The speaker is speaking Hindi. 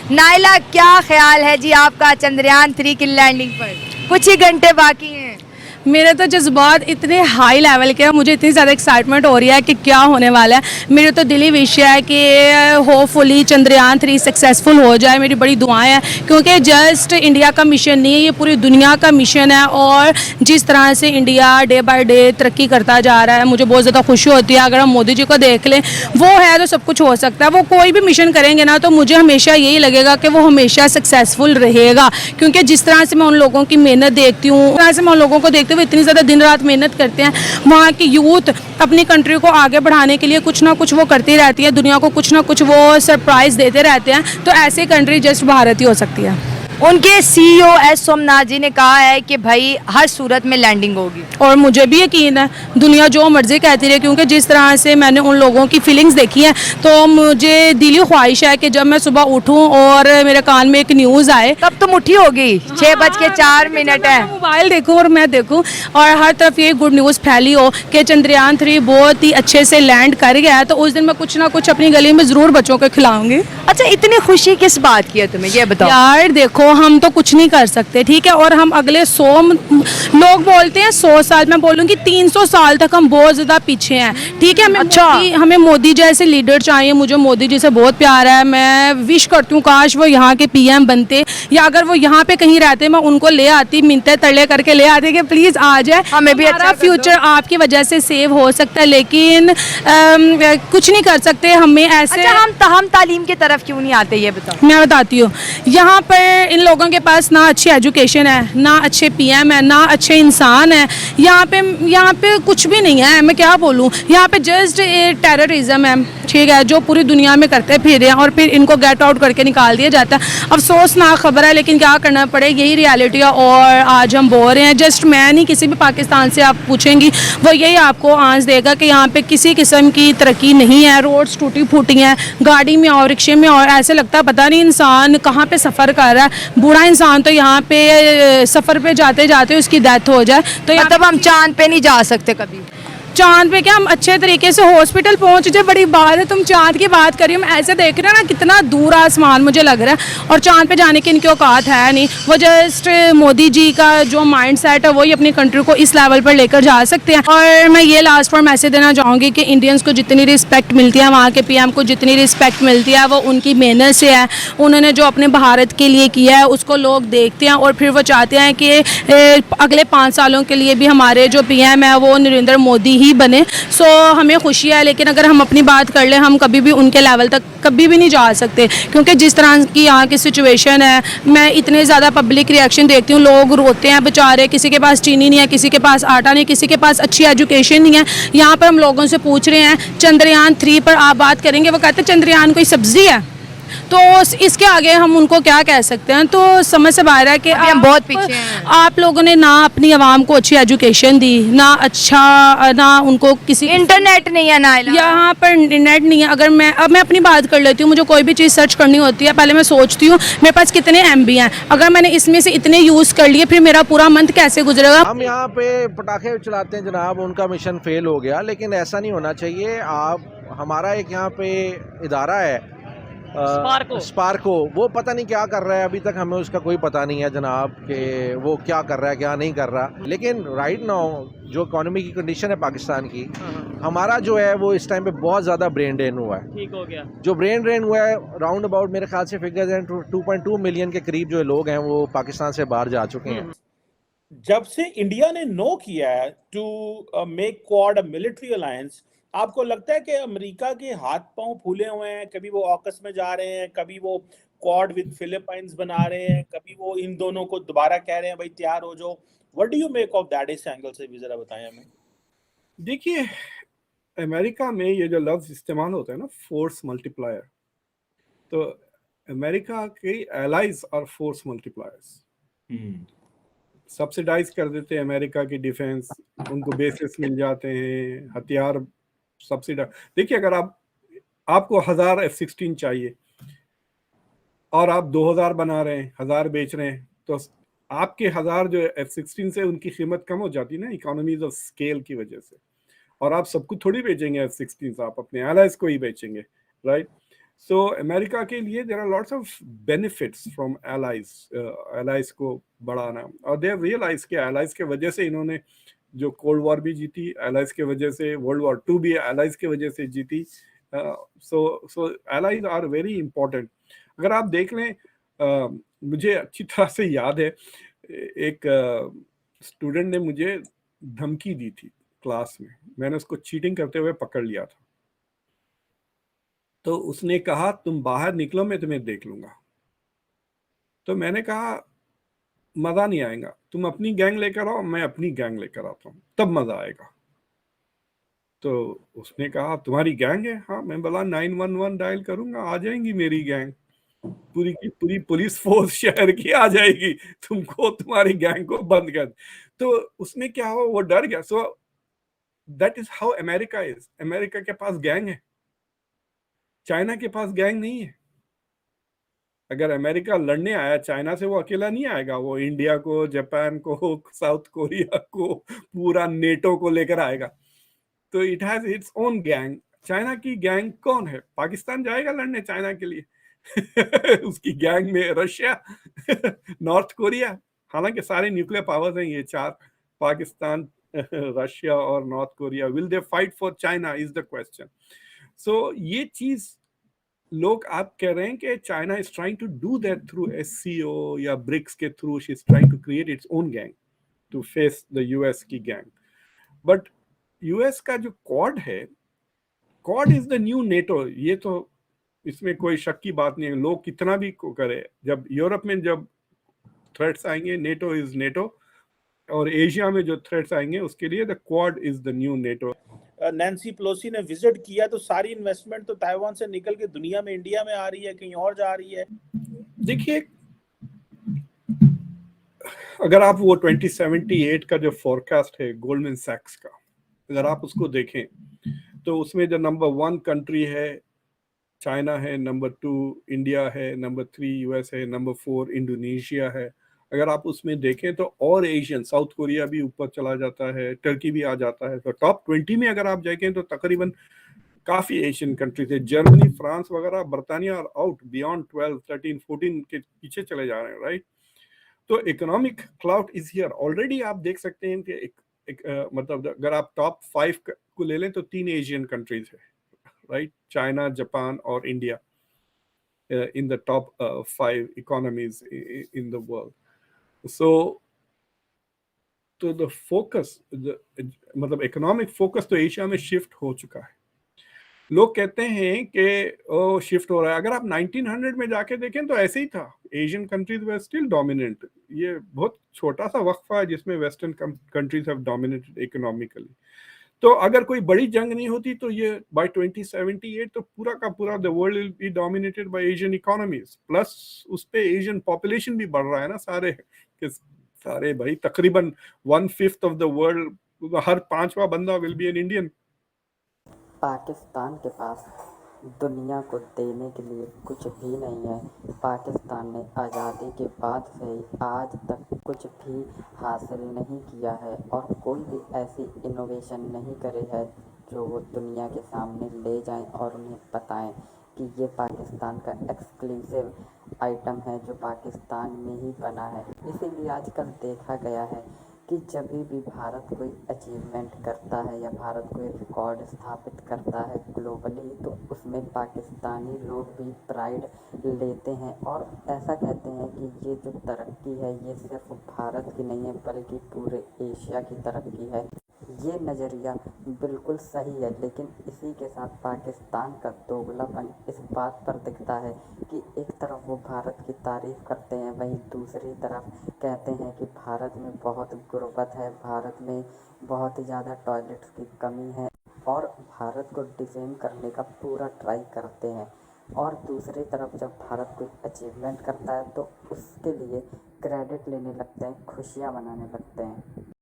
नाइला, क्या ख्याल है जी आपका चंद्रयान 3 की लैंडिंग पर? कुछ ही घंटे बाकी हैं। मेरे तो जज्बात इतने हाई लेवल के हैं, मुझे इतनी ज़्यादा एक्साइटमेंट हो रही है कि क्या होने वाला है। मेरे तो दिली विश है कि होपफुली चंद्रयान 3 सक्सेसफुल हो जाए। मेरी बड़ी दुआएं हैं, क्योंकि जस्ट इंडिया का मिशन नहीं है, ये पूरी दुनिया का मिशन है। और जिस तरह से इंडिया डे बाय डे तरक्की करता जा रहा है, मुझे बहुत ज़्यादा खुशी होती है। अगर हम मोदी जी को देख लें, वो है तो सब कुछ हो सकता है। वो कोई भी मिशन करेंगे ना, तो मुझे हमेशा यही लगेगा कि वो हमेशा सक्सेसफुल रहेगा। क्योंकि जिस तरह से मैं उन लोगों की मेहनत देखती हूँ, उस तरह से मैं उन लोगों को देखती हूँ, वो इतनी ज़्यादा दिन रात मेहनत करते हैं। वहाँ की यूथ अपनी कंट्री को आगे बढ़ाने के लिए कुछ ना कुछ वो करती रहती है, दुनिया को कुछ ना कुछ वो सरप्राइज़ देते रहते हैं। तो ऐसी कंट्री जस्ट भारत ही हो सकती है। उनके सीईओ एस सोमनाथ जी ने कहा है कि भाई हर सूरत में लैंडिंग होगी। और मुझे भी यकीन है, दुनिया जो मर्जी कहती रहे, क्योंकि जिस तरह से मैंने उन लोगों की फीलिंग्स देखी हैं, तो मुझे दिली ख्वाहिश है कि जब मैं सुबह उठूं और मेरे कान में एक न्यूज़ आए। तब तुम उठी होगी, 6:04 है। मोबाइल देखूं और मैं देखूं और हर तरफ ये गुड न्यूज़ फैली हो कि चंद्रयान 3 बहुत ही अच्छे से लैंड कर गया है, तो उस दिन मैं कुछ ना कुछ अपनी गली में ज़रूर बच्चों को खिलाऊंगी। अच्छा, इतनी खुशी किस बात की है तुम्हें, ये बताओ। यार देखो, हम तो कुछ नहीं कर सकते, ठीक है, और हम अगले 100 लोग बोलते हैं 100 साल, मैं बोलूँगी 300 साल तक हम बहुत ज़्यादा पीछे हैं, ठीक है। हमें मोदी जैसे लीडर चाहिए। मुझे मोदी जी से बहुत प्यार है। मैं विश करती हूँ काश वो यहाँ के पीएम बनते, या अगर वो यहाँ पे कहीं रहते मैं उनको ले आती, मिन्नतें तरले करके ले आती कि प्लीज़ आ जाए, हमें भी अच्छा फ्यूचर आपकी वजह से सेव हो सकता है। लेकिन कुछ नहीं कर सकते हमें ऐसे। अच्छा, हम तालीम की तरफ क्यों नहीं आते, ये बताओ। मैं बताती हूँ, यहाँ पर इन लोगों के पास ना अच्छी एजुकेशन है, ना अच्छे पीएम है, ना अच्छे इंसान है। यहाँ पे कुछ भी नहीं है। मैं क्या बोलूँ, यहाँ पे जस्ट टेररिज्म है, ठीक है, जो पूरी दुनिया में करते फिर रहे हैं, और फिर इनको गेट आउट करके निकाल दिया जाता है। अफसोसनाक खबर है, लेकिन क्या करना पड़े, यही रियलिटी है। और आज हम बोल रहे हैं, जस्ट मैं नहीं, किसी भी पाकिस्तान से आप पूछेंगी वो यही आपको आंस देगा कि यहाँ पे किसी किस्म की तरक्की नहीं है। रोड्स टूटी फूटी हैं, गाड़ी में और रिक्शे में, और ऐसे लगता है पता नहीं इंसान कहाँ पे सफ़र कर रहा है। बूढ़ा इंसान तो यहाँ पे सफ़र पे जाते जाते उसकी डेथ हो जाए, तो मतलब हम चांद पे नहीं जा सकते कभी? चांद पे क्या, हम अच्छे तरीके से हॉस्पिटल पहुंच जाए, बड़ी बात है। तुम चांद की बात करिए, हम ऐसे देख रहे हैं ना, कितना दूर आसमान मुझे लग रहा है, और चांद पे जाने की इनकी औकात है नहीं। वो जस्ट मोदी जी का जो माइंड सेट है, वही अपनी कंट्री को इस लेवल पर लेकर जा सकते हैं। और मैं ये लास्ट पर मैसेज देना चाहूँगी कि इंडियंस को जितनी रिस्पेक्ट मिलती है, वहाँ के पीएम को जितनी रिस्पेक्ट मिलती है, वो उनकी मेहनत से है। उन्होंने जो अपने भारत के लिए किया है उसको लोग देखते हैं, और फिर वो चाहते हैं कि अगले 5 सालों के लिए भी हमारे जो पीएम है वो नरेंद्र मोदी ही बने। सो हमें खुशी है, लेकिन अगर हम अपनी बात कर लें, हम कभी भी उनके लेवल तक कभी भी नहीं जा सकते, क्योंकि जिस तरह की यहाँ की सिचुएशन है, मैं इतने ज़्यादा पब्लिक रिएक्शन देखती हूँ, लोग रोते हैं बेचारे, किसी के पास चीनी नहीं है, किसी के पास आटा नहीं, किसी के पास अच्छी एजुकेशन नहीं है। यहाँ पर हम लोगों से पूछ रहे हैं चंद्रयान 3 पर आप बात करेंगे, वो कहते हैं चंद्रयान कोई सब्जी है, तो इसके आगे हम उनको क्या कह सकते हैं। तो समझ से बाहर है कि हम बहुत पीछे हैं। आप लोगों ने ना अपनी आवाम को अच्छी एजुकेशन दी, ना उनको किसी इंटरनेट नहीं है ना, यहाँ पर इंटरनेट नहीं है। अगर मैं अपनी बात कर लेती हूँ, मुझे कोई भी चीज़ सर्च करनी होती है, पहले मैं सोचती हूँ मेरे पास कितने MB हैं, अगर मैंने इसमें से इतने यूज़ कर लिए, फिर मेरा पूरा मंथ कैसे गुजरेगा। हम यहाँ पे पटाखे चलाते हैं जनाब, उनका मिशन फेल हो गया, लेकिन ऐसा नहीं होना चाहिए। हमारा एक यहाँ पे इदारा है स्पार्को, वो पता नहीं क्या कर रहा है, अभी तक हमें उसका कोई पता नहीं है जनाब कि वो क्या कर रहा है क्या नहीं कर रहा। लेकिन राइट नाउ जो इकोनॉमी की कंडीशन है पाकिस्तान की, हमारा जो है वो इस टाइम पे बहुत ज़्यादा ब्रेन ड्रेन हुआ है। ठीक हो गया। जो ब्रेन ड्रेन हुआ है, राउंड अबाउट मेरे ख्याल से फिगर्स हैं 2.2 मिलियन के करीब जो लोग हैं वो पाकिस्तान से बाहर जा चुके हैं। जब से इंडिया ने नो किया है to make Quad a military alliance, आपको लगता है कि अमेरिका के हाथ पांव फूले हुए हैं? कभी वो ऑकस में जा रहे हैं, कभी वो क्वाड विद फिलीपाइंस बना रहे हैं, कभी वो इन दोनों को दोबारा कह रहे हैं भाई तैयार हो जाओ। What do you make of that? इस एंगल से भी जरा बताएं हमें। देखिए, अमेरिका में ये जो लफ्ज इस्तेमाल होता है ना, फोर्स मल्टीप्लायर, तो अमेरिका के एलाइज और फोर्स मल्टीप्लायर्स सब्सिडाइज कर देते हैं अमेरिका की डिफेंस, उनको बेसिस मिल जाते हैं, हथियार सब्सिडाइज। देखिए, अगर आपको 1000 F-16 चाहिए और आप 2000 बना रहे हैं, 1000 बेच रहे हैं, तो आपके 1000 जो F-16 से उनकी कीमत कम हो जाती है ना, इकोनॉमीज ऑफ स्केल की वजह से। और आप सबको थोड़ी बेचेंगे F-16, आप अपने एलाइज को ही बेचेंगे, राइट। सो अमेरिका के लिए there are lots of benefits from allies, allies को बढ़ाना, और दे रियलाइज कि एलाइज के वजह से इन्होंने जो कोल्ड वॉर भी जीती, एलाइज के वजह से वर्ल्ड वॉर 2 भी एलाइज के वजह से जीती। सो एलाइज आर वेरी इंपॉर्टेंट। अगर आप देख लें, मुझे अच्छी तरह से याद है, एक स्टूडेंट ने मुझे धमकी दी थी क्लास में, मैंने उसको चीटिंग करते हुए पकड़ लिया था। तो उसने कहा तुम बाहर निकलो, मैं तुम्हें देख लूंगा। तो मैंने कहा मजा नहीं आएगा, तुम अपनी गैंग लेकर आओ, मैं अपनी गैंग लेकर आता हूँ, तब मजा आएगा। तो उसने कहा तुम्हारी गैंग है? हाँ। मैं बोला 911 डायल करूंगा, आ जाएंगी मेरी गैंग, पूरी की पूरी पुलिस फोर्स शहर की आ जाएगी, तुमको तुम्हारी गैंग को बंद कर। तो उसमें क्या हो, वो डर गया। So that is how America is. America के पास गैंग है, चाइना के पास गैंग नहीं है। अगर अमेरिका लड़ने आया चाइना से, वो अकेला नहीं आएगा, वो इंडिया को, जापान को, साउथ कोरिया को, पूरा नेटो को लेकर आएगा। तो it has its own gang. China की गैंग कौन है? पाकिस्तान जाएगा लड़ने चाइना के लिए? उसकी गैंग में रशिया, नॉर्थ कोरिया, हालांकि सारे न्यूक्लियर पावर्स हैं ये चार, पाकिस्तान, रशिया और north Korea. Will they fight for China is the question. So ये चीज लोग आप कह रहे हैं कि China is trying to do that through SCO या ब्रिक्स के through, she is trying to create its own gang to face the US की गैंग। बट यूएस का जो क्वाड है, Quad is the new NATO, ये तो इसमें कोई शक की बात नहीं है। लोग कितना भी करे, जब यूरोप में जब थ्रेट्स आएंगे, नेटो इज नेटो, और एशिया में जो थ्रेट्स आएंगे उसके लिए the quad is the new NATO. Nancy Pelosi ने विजिट किया तो सारी इन्वेस्टमेंट तो ताइवान से निकल के दुनिया में इंडिया में आ रही है, कहीं और जा रही है। देखिए, अगर आप वो 2078 का जो फोरकास्ट है गोल्डमैन सैक्स का, अगर आप उसको देखें तो उसमें जो नंबर 1 कंट्री है चाइना है, नंबर 2 इंडिया है, नंबर 3 यूएस है, नंबर 4 इंडोनेशिया है। अगर आप उसमें देखें तो और एशियन, साउथ कोरिया भी ऊपर चला जाता है, टर्की भी आ जाता है। तो टॉप 20 में अगर आप देखें तो तकरीबन काफी एशियन कंट्रीज है। जर्मनी, फ्रांस वगैरह, बर्तानिया आउट बियॉन्ड 12, 13, 14 के पीछे चले जा रहे हैं, राइट। तो economic cloud is here already. आप देख सकते हैं कि मतलब अगर आप टॉप 5 को ले लें तो 3 एशियन कंट्रीज है, राइट, चाइना, जापान और India in the top 5 economies in the world. So तो द फोकस, मतलब इकोनॉमिक फोकस तो एशिया में शिफ्ट हो चुका है। लोग कहते हैं कि ओ शिफ्ट हो रहा है, अगर आप 1900 में जाके देखें तो ऐसे ही था, Asian countries were still dominant. ये बहुत छोटा सा वक्फा है जिसमें western countries have dominated economically. तो अगर कोई बड़ी जंग नहीं होती तो ये बाय 2078 तो पूरा का पूरा the world will be dominated by Asian economies. Plus उस पे एशियन पॉपुलेशन भी बढ़ रहा है ना, सारे भाई तकरीबन 1/5 ऑफ द वर्ल्ड, हर 5वां बंदा will be an Indian. Pakistan के पास दुनिया को देने के लिए कुछ भी नहीं है। पाकिस्तान ने आज़ादी के बाद से ही आज तक कुछ भी हासिल नहीं किया है और कोई भी ऐसी इनोवेशन नहीं करी है जो वो दुनिया के सामने ले जाएं और उन्हें बताएं कि ये पाकिस्तान का एक्सक्लूसिव आइटम है जो पाकिस्तान में ही बना है। इसीलिए आजकल देखा गया है कि जब भी भारत कोई अचीवमेंट करता है या भारत कोई रिकॉर्ड स्थापित करता है ग्लोबली, तो उसमें पाकिस्तानी लोग भी प्राइड लेते हैं और ऐसा कहते हैं कि ये जो तरक्की है ये सिर्फ भारत की नहीं है बल्कि पूरे एशिया की तरक्की है। ये नज़रिया बिल्कुल सही है, लेकिन इसी के साथ पाकिस्तान का दोगलापन इस बात पर दिखता है कि एक तरफ वो भारत की तारीफ़ करते हैं, वहीं दूसरी तरफ कहते हैं कि भारत में बहुत गुर्बत है, भारत में बहुत ही ज़्यादा टॉयलेट्स की कमी है और भारत को डिफेम करने का पूरा ट्राई करते हैं। और दूसरी तरफ जब भारत कोई अचीवमेंट करता है तो उसके लिए क्रेडिट लेने लगते हैं, खुशियाँ मनाने लगते हैं।